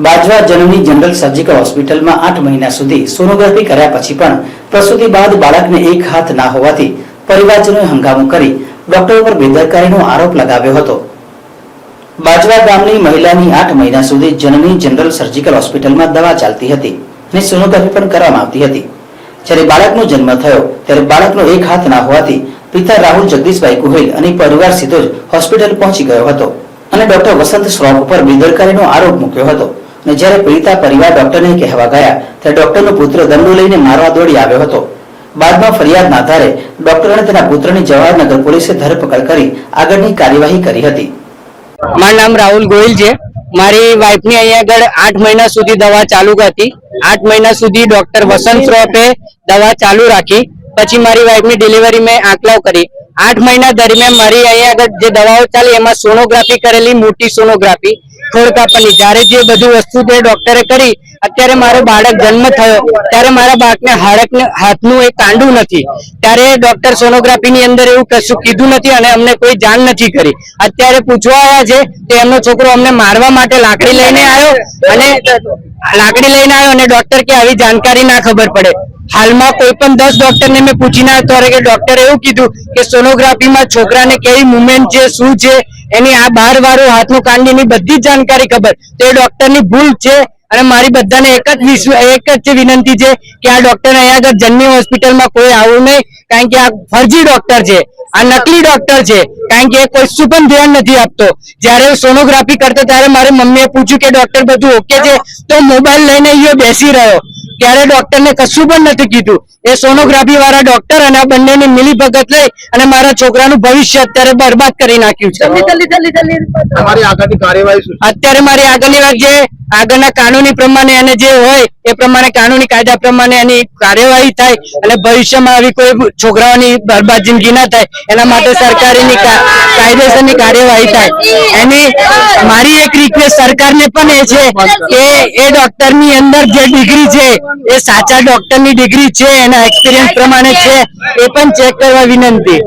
बाजवा जननी general surgical hospital में 8 महीना सुधी सोनोग्राफी कर्या पछी पण प्रसूति बाद बाळकने एक हाथ ना होवाथी परिवारजनोए हंगामो करी डॉक्टर पर बेदरकारीनो आरोप लगाव्यो हतो। बाजवा गामनी महिलानी 8 महीना सुधी जननी जनरल सर्जिकल होस्पिटल में दवा चालती हती અને સોનોગ્રાફી પણ કરવામાં આવતી હતી। જ્યારે બાળકનો જન્મ થયો ત્યારે બાળકનો એક હાથ ના હોવાથી પિતા રાહુલ જગદીશભાઈ ગોહિલ અને પરિવાર સીધો જ હોસ્પિટલ પહોંચી ગયો હતો અને ડોક્ટર વસંત શ્રોફ ઉપર બેદરકારીનો આરોપ મૂક્યો હતો। અને જ્યારે પીડિતા પરિવાર ડોક્ટરને કહેવા ગયા ત્યારે ડોક્ટરનો પુત્ર દંડો લઈને મારવા દોડી આવ્યો હતો। બાદમાં ફરિયાદના આધારે ડોક્ટર અને તેના પુત્રની જવાહરનગર પોલીસે ધરપકડ કરી આગળની કાર્યવાહી કરી હતી। મારું નામ રાહુલ ગોહિલ છે। મારી વાઇફની અહીંયા આગળ 8 મહિના સુધી દવા ચાલુ હતી। 8 મહિના સુધી ડોક્ટર વસંત શ્રોફે દવા ચાલુ રાખી। પછી મારી વાઇફની ડિલિવરી મેં આંકલાવ કરી। 8 મહિના દરમિયાન મારી અહીંયા આગળ જે દવાઓ ચાલી એમાં સોનોગ્રાફી કરેલી, મોટી સોનોગ્રાફી ખોડ કાપવાની, જ્યારે જે બધું વસ્તુ તે ડોક્ટરે કરી। અત્યારે મારો બાળક જન્મ થયો ત્યારે મારા બાળકને હાથનું એક કાંડું નથી, ત્યારે ડોક્ટર સોનોગ્રાફીની અંદર એવું કશું કીધું નથી અને અમને કોઈ જાણ નથી કરી। અત્યારે પૂછવા આવ્યા છે કે એમનો છોકરો અમને મારવા માટે લાકડી લઈને આવ્યો અને ડોક્ટર કે આવી જાણકારી ના ખબર પડે। હાલમાં કોઈ પણ 10 ડોક્ટરને મેં પૂછીને આવ્યો કે ડોક્ટરે એવું કીધું કે સોનોગ્રાફીમાં છોકરાને કેવી મુવમેન્ટ છે, શું છે, એની આ બાર વાળું હાથનું કાંડીની બધી જ જાણકારી ખબર। તો એ ડોક્ટરની ભૂલ છે અને મારી બધાને એક જ વિનંતી છે કે આ ડોક્ટર અહીંયા આગળ જનની હોસ્પિટલમાં કોઈ આવું નહીં, કારણ કે આ ફરજી ડોક્ટર છે, આ નકલી ડોક્ટર છે, કારણ કે કશું પણ ધ્યાન નથી આપતો। જ્યારે સોનોગ્રાફી કરતો ત્યારે મારી મમ્મીએ પૂછ્યું કે ડોક્ટર બધું ઓકે છે, તો મોબાઈલ લઈને એ બેસી રહ્યો, ત્યારે ડોક્ટરને કશું પણ નથી કીધું। એ સોનોગ્રાફી વાળા ડોક્ટર અને આ બંનેની મિલીભગત લઈ અને મારા છોકરાનું ભવિષ્ય અત્યારે બરબાદ કરી નાખ્યું છે। અત્યારે મારી આગળની વાત જે આગળના કાનૂની પ્રમાણે અને જે હોય એ પ્રમાણે કાનૂની કાયદા પ્રમાણે એની કાર્યવાહી થાય અને ભવિષ્યમાં આવી કોઈ છોકરાઓની બરબાદ જિંદગી ના થાય એના માટે સરકારની કાયદેસરની કાર્યવાહી થાય। એની મારી એક રિક્વેસ્ટ સરકારને પણ એ છે કે એ ડોક્ટરની અંદર જે ડિગ્રી છે એ સાચા ડોક્ટરની ડિગ્રી છે, એના એક્સપિરિયન્સ પ્રમાણે છે, એ પણ ચેક કરવા વિનંતી।